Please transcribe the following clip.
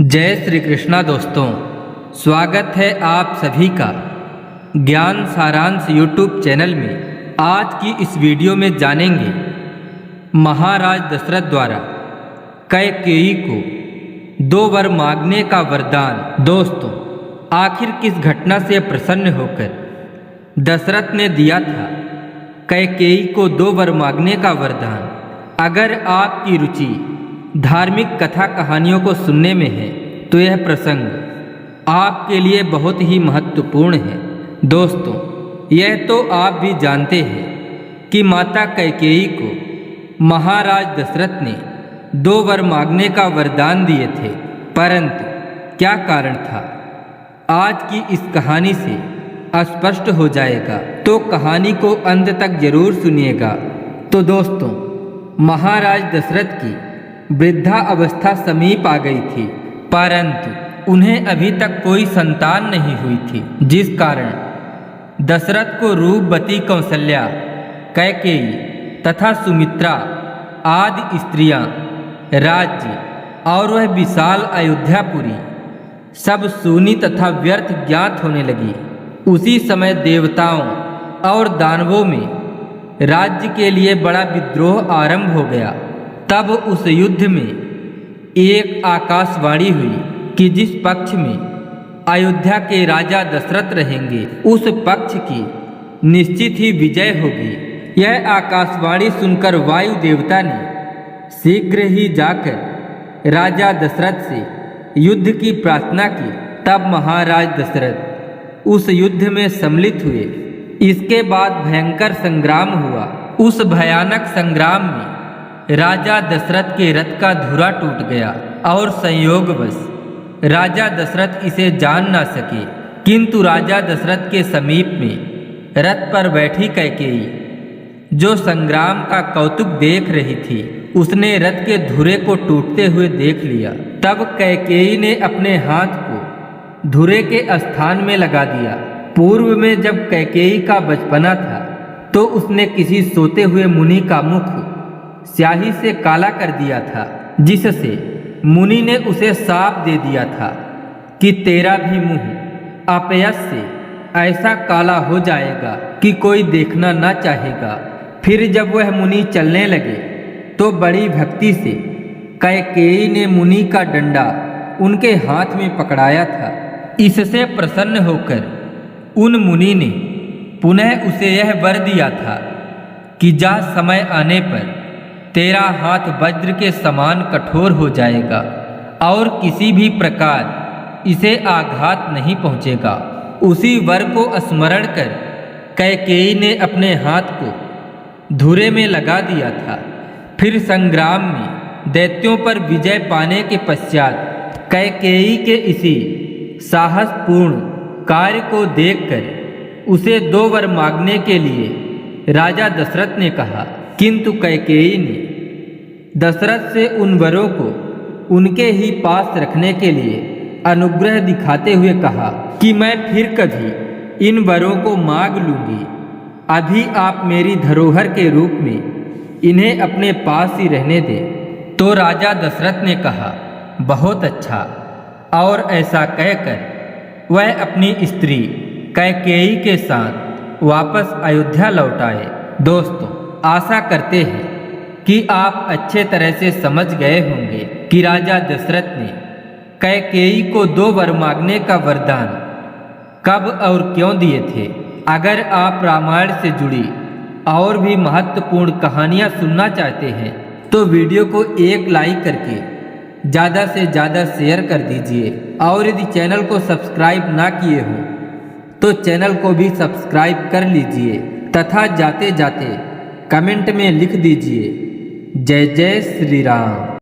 जय श्री कृष्णा दोस्तों, स्वागत है आप सभी का ज्ञान सारांश यूट्यूब चैनल में। आज की इस वीडियो में जानेंगे महाराज दशरथ द्वारा कैकेयी को 2 वर मांगने का वरदान। दोस्तों, आखिर किस घटना से प्रसन्न होकर दशरथ ने दिया था कैकेयी को 2 वर मांगने का वरदान? अगर आपकी रुचि धार्मिक कथा कहानियों को सुनने में है तो यह प्रसंग आपके लिए बहुत ही महत्वपूर्ण है। दोस्तों, यह तो आप भी जानते हैं कि माता कैकेयी को महाराज दशरथ ने 2 वर मांगने का वरदान दिए थे, परंतु क्या कारण था आज की इस कहानी से स्पष्ट हो जाएगा, तो कहानी को अंत तक जरूर सुनिएगा। तो दोस्तों, महाराज दशरथ की वृद्धा अवस्था समीप आ गई थी, परंतु उन्हें अभी तक कोई संतान नहीं हुई थी, जिस कारण दशरथ को रूपवती कौसल्या, कैकेयी तथा सुमित्रा आदि स्त्रियां, राज्य और वह विशाल अयोध्यापुरी सब सूनी तथा व्यर्थ ज्ञात होने लगी। उसी समय देवताओं और दानवों में राज्य के लिए बड़ा विद्रोह आरंभ हो गया। तब उस युद्ध में एक आकाशवाणी हुई कि जिस पक्ष में अयोध्या के राजा दशरथ रहेंगे उस पक्ष की निश्चित ही विजय होगी। यह आकाशवाणी सुनकर वायु देवता ने शीघ्र ही जाकर राजा दशरथ से युद्ध की प्रार्थना की। तब महाराज दशरथ उस युद्ध में सम्मिलित हुए। इसके बाद भयंकर संग्राम हुआ। उस भयानक संग्राम में राजा दशरथ के रथ का धुरा टूट गया और संयोगवश राजा दशरथ इसे जान ना सके, किंतु राजा दशरथ के समीप में रथ पर बैठी कैकेयी, जो संग्राम का कौतुक देख रही थी, उसने रथ के धुरे को टूटते हुए देख लिया। तब कैकेयी ने अपने हाथ को धुरे के स्थान में लगा दिया। पूर्व में जब कैकेयी का बचपना था तो उसने किसी सोते हुए मुनि का मुख स्याही से काला कर दिया था, जिससे मुनि ने उसे शाप दे दिया था कि तेरा भी मुंह अपयश से ऐसा काला हो जाएगा कि कोई देखना न चाहेगा। फिर जब वह मुनि चलने लगे तो बड़ी भक्ति से कैकेयी ने मुनि का डंडा उनके हाथ में पकड़ाया था। इससे प्रसन्न होकर उन मुनि ने पुनः उसे यह वर दिया था कि जा, समय आने पर तेरा हाथ वज्र के समान कठोर हो जाएगा और किसी भी प्रकार इसे आघात नहीं पहुंचेगा। उसी वर को स्मरण कर कैकेयी ने अपने हाथ को धुरे में लगा दिया था। फिर संग्राम में दैत्यों पर विजय पाने के पश्चात कैकेयी के इसी साहसपूर्ण कार्य को देखकर उसे 2 वर मांगने के लिए राजा दशरथ ने कहा, किंतु कैकेयी ने दशरथ से उन वरों को उनके ही पास रखने के लिए अनुग्रह दिखाते हुए कहा कि मैं फिर कभी इन वरों को मांग लूंगी, अभी आप मेरी धरोहर के रूप में इन्हें अपने पास ही रहने दें। तो राजा दशरथ ने कहा, बहुत अच्छा, और ऐसा कहकर वह अपनी स्त्री कैकेयी के साथ वापस अयोध्या लौट आए। दोस्तों, आशा करते हैं कि आप अच्छे तरह से समझ गए होंगे कि राजा दशरथ ने कैकेयी को 2 वर मांगने का वरदान कब और क्यों दिए थे। अगर आप रामायण से जुड़ी और भी महत्वपूर्ण कहानियां सुनना चाहते हैं तो वीडियो को एक लाइक करके ज़्यादा से ज़्यादा शेयर कर दीजिए, और यदि चैनल को सब्सक्राइब ना किए हो तो चैनल को भी सब्सक्राइब कर लीजिए तथा जाते जाते कमेंट में लिख दीजिए, जय जय श्री राम।